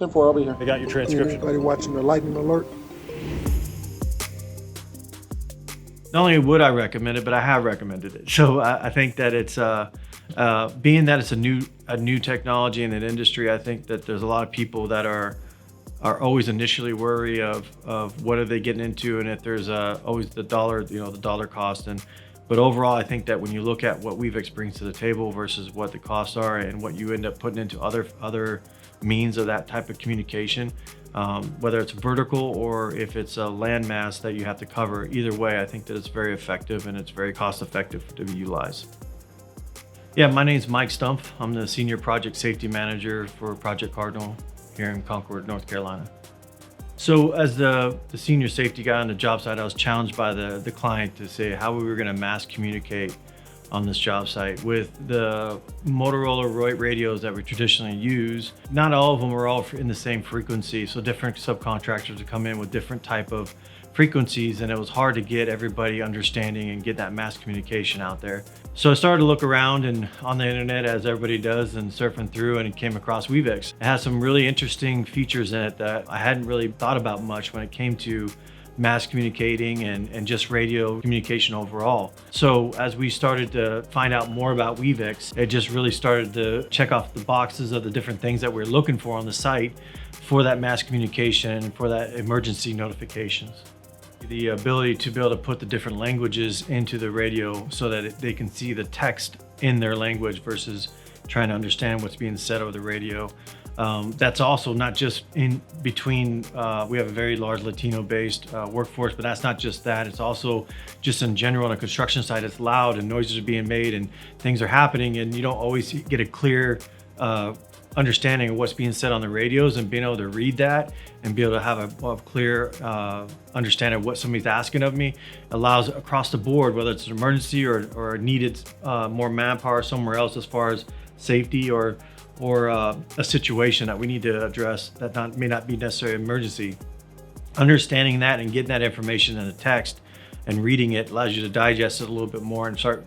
10-4, I'll be here. They got your transcription. Anybody watching the lightning alert? Not only would I recommend it, but I have recommended it. So I think that it's being that it's a new technology in an industry. I think that there's a lot of people that are always initially worried of what are they getting into, and if there's always the dollar, the dollar cost. But overall, I think that when you look at what weavix brings to the table versus what the costs are and what you end up putting into other means of that type of communication, whether it's vertical or if it's a landmass that you have to cover, either way, I think that it's very effective and it's very cost effective to be utilized. Yeah, my name is Mike Stumpf. I'm the Senior Project Safety Manager for Project Cardinal here in Concord, North Carolina. So as the senior safety guy on the job site, I was challenged by the client to say how we were going to mass communicate on this job site with the Motorola radios that we traditionally use. Not all of them are all in the same frequency, so different subcontractors would come in with different type of frequencies, and it was hard to get everybody understanding and get that mass communication out there. So I started to look around and on the internet, as everybody does, and surfing through, and came across weavix. It has some really interesting features in it that I hadn't really thought about much when it came to mass communicating and just radio communication overall. So as we started to find out more about weavix, it just really started to check off the boxes of the different things that we're looking for on the site for that mass communication and for that emergency notifications. The ability to be able to put the different languages into the radio so that they can see the text in their language versus trying to understand what's being said over the radio. That's also not just in between, we have a very large Latino-based workforce, but that's not just that. It's also just in general on a construction site, it's loud and noises are being made and things are happening, and you don't always get a clear understanding of what's being said on the radios, and being able to read that and be able to have a clear understanding of what somebody's asking of me allows across the board, whether it's an emergency or needed more manpower somewhere else as far as safety or a situation that we need to address that may not be necessarily an emergency. Understanding that and getting that information in the text and reading it allows you to digest it a little bit more and start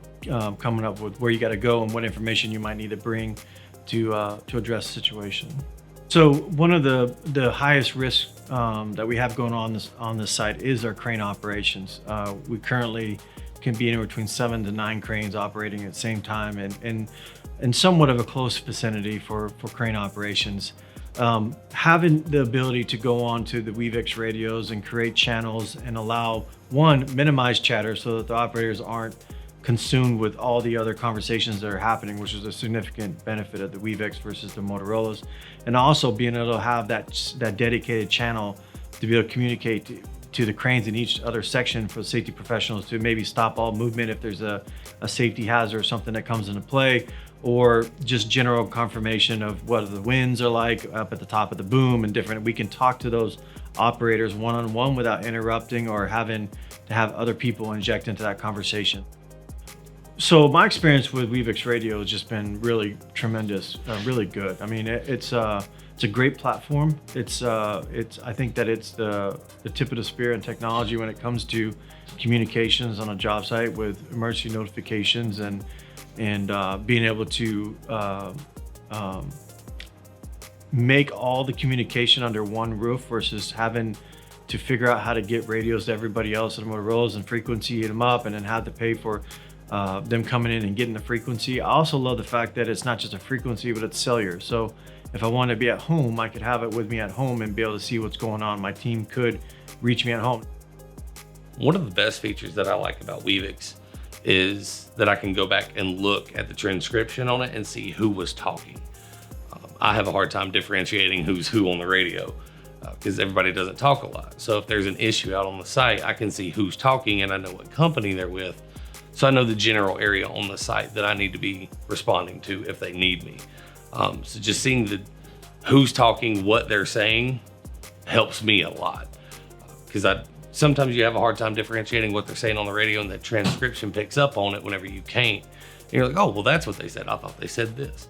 coming up with where you got to go and what information you might need to bring to address the situation. So one of the highest risks that we have going on this site is our crane operations. We currently can be anywhere between 7 to 9 cranes operating at the same time, and somewhat of a close vicinity for crane operations. Having the ability to go on to the weavix radios and create channels and allow, one, minimize chatter so that the operators aren't consumed with all the other conversations that are happening, which is a significant benefit of the weavix versus the Motorola's, and also being able to have that dedicated channel to be able to communicate to the cranes in each other section for safety professionals to maybe stop all movement if there's a safety hazard or something that comes into play, or just general confirmation of what the winds are like up at the top of the boom and different. We can talk to those operators one-on-one without interrupting or having to have other people inject into that conversation. So my experience with weavix radio has just been really tremendous, really good. I mean, it's a great platform. I think that it's the tip of the spear in technology when it comes to communications on a job site with emergency notifications and being able to make all the communication under one roof versus having to figure out how to get radios to everybody else and Motorola's and frequency them up and then have to pay for them coming in and getting the frequency. I also love the fact that it's not just a frequency, but it's cellular. So if I want to be at home, I could have it with me at home and be able to see what's going on. My team could reach me at home. One of the best features that I like about weavix is that I can go back and look at the transcription on it and see who was talking. I have a hard time differentiating who's who on the radio because everybody doesn't talk a lot. So if there's an issue out on the site, I can see who's talking and I know what company they're with. So I know the general area on the site that I need to be responding to if they need me. So just seeing who's talking, what they're saying helps me a lot. Because sometimes you have a hard time differentiating what they're saying on the radio, and the transcription picks up on it whenever you can't. And you're like, oh, well, that's what they said. I thought they said this.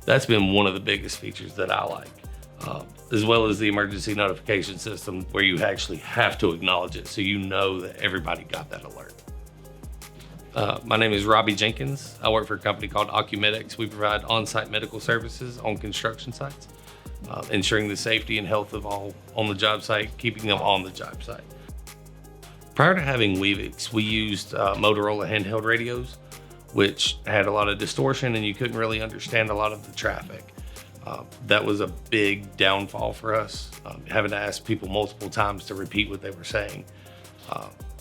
That's been one of the biggest features that I like, as well as the emergency notification system where you actually have to acknowledge it so you know that everybody got that alert. My name is Robbie Jenkins. I work for a company called Ocumedics. We provide on-site medical services on construction sites. ensuring the safety and health of all on the job site, keeping them on the job site. Prior to having weavix, we used Motorola handheld radios, which had a lot of distortion and you couldn't really understand a lot of the traffic. That was a big downfall for us, having to ask people multiple times to repeat what they were saying.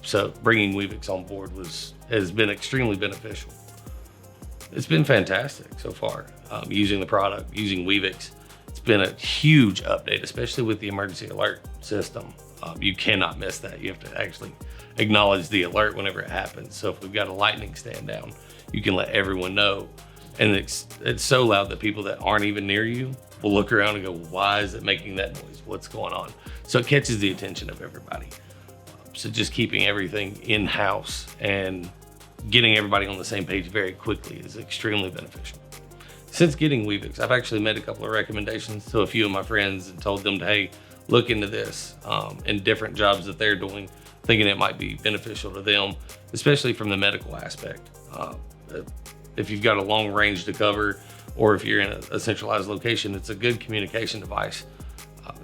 So bringing weavix on board has been extremely beneficial. It's been fantastic so far. Using the product, using weavix, it's been a huge update, especially with the emergency alert system. You cannot miss that. You have to actually acknowledge the alert whenever it happens. So if we've got a lightning stand down, you can let everyone know. And it's so loud that people that aren't even near you will look around and go, why is it making that noise? What's going on? So it catches the attention of everybody. So just keeping everything in-house and getting everybody on the same page very quickly is extremely beneficial. Since getting weavix, I've actually made a couple of recommendations to a few of my friends and told them to, hey, look into this in different jobs that they're doing, thinking it might be beneficial to them, especially from the medical aspect. If you've got a long range to cover, or if you're in a centralized location, it's a good communication device,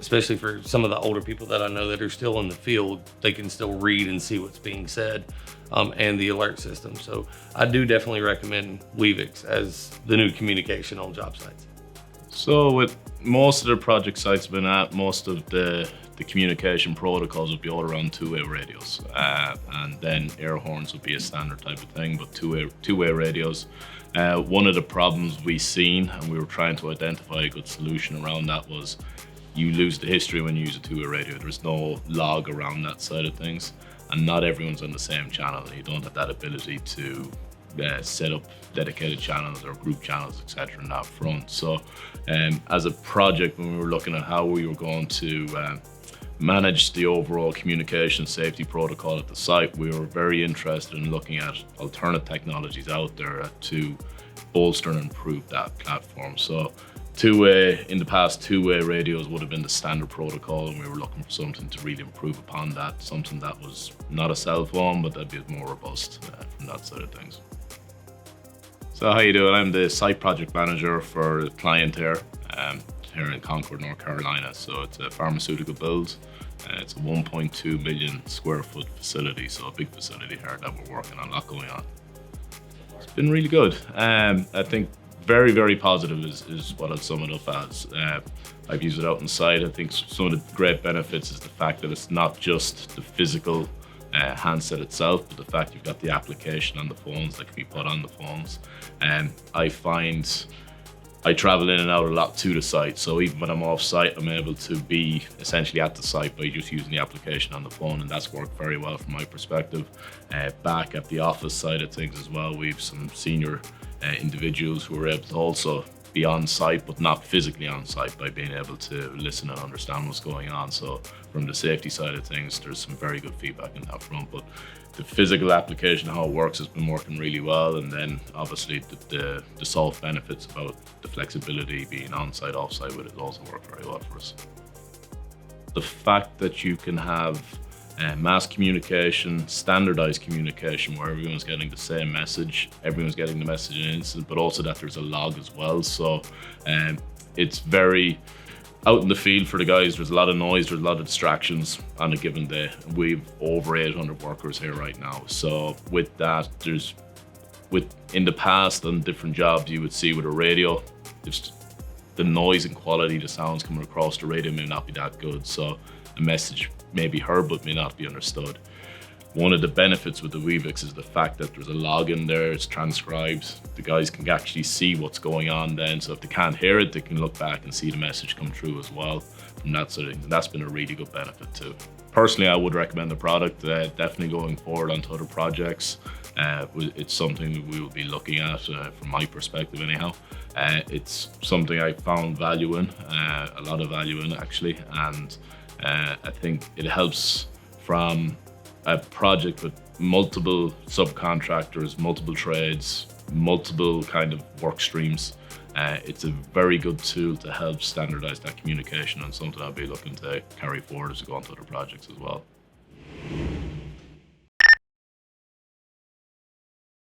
especially for some of the older people that I know that are still in the field. They can still read and see what's being said, and the alert system. So I do definitely recommend weavix as the new communication on job sites. So with most of the project sites I've been at, most of the communication protocols would be all around two-way radios, and then air horns would be a standard type of thing, but two-way radios. One of the problems we seen, and we were trying to identify a good solution around that, was you lose the history when you use a two-way radio. There's no log around that side of things, and not everyone's on the same channel, and you don't have that ability to set up dedicated channels or group channels, etc. in that front. So as a project, when we were looking at how we were going to manage the overall communication safety protocol at the site, we were very interested in looking at alternate technologies out there to bolster and improve that platform. So in the past, two-way radios would have been the standard protocol, and we were looking for something to really improve upon that, something that was not a cell phone, but that'd be more robust from that side of things. So how you doing? I'm the site project manager for a client here in Concord, North Carolina. So it's a pharmaceutical build. It's a 1.2 million square foot facility, so a big facility here that we're working on, a lot going on. It's been really good. I think very, very positive is what I'd sum it up as. I've used it out inside. I think some of the great benefits is the fact that it's not just the physical handset itself, but the fact you've got the application on the phones that can be put on the phones. I find I travel in and out a lot to the site, so even when I'm off site, I'm able to be essentially at the site by just using the application on the phone, and that's worked very well from my perspective. Back at the office side of things as well, we've some senior individuals who are able to also be on site, but not physically on site, by being able to listen and understand what's going on. So from the safety side of things, there's some very good feedback in that front. But the physical application, how it works, has been working really well. And then obviously the soft benefits about the flexibility being on site, off site with it also worked very well for us. The fact that you can have mass communication, standardized communication, where everyone's getting the same message, everyone's getting the message in an instant, but also that there's a log as well. So it's very out in the field for the guys. There's a lot of noise, there's a lot of distractions on a given day. We've over 800 workers here right now. So with that, in the past on different jobs, you would see with a radio, the noise and quality, the sounds coming across the radio may not be that good. So the message may be heard but may not be understood. One of the benefits with the weavix is the fact that there's a log in there, it's transcribed. The guys can actually see what's going on then, so if they can't hear it, they can look back and see the message come through as well from that sort of thing. And that's been a really good benefit too. Personally, I would recommend the product, definitely going forward onto other projects. It's something that we will be looking at from my perspective anyhow. It's something I found value in, a lot of value in actually, and I think it helps from a project with multiple subcontractors, multiple trades, multiple kind of work streams. It's a very good tool to help standardize that communication, and something I'll be looking to carry forward as we go on to other projects as well.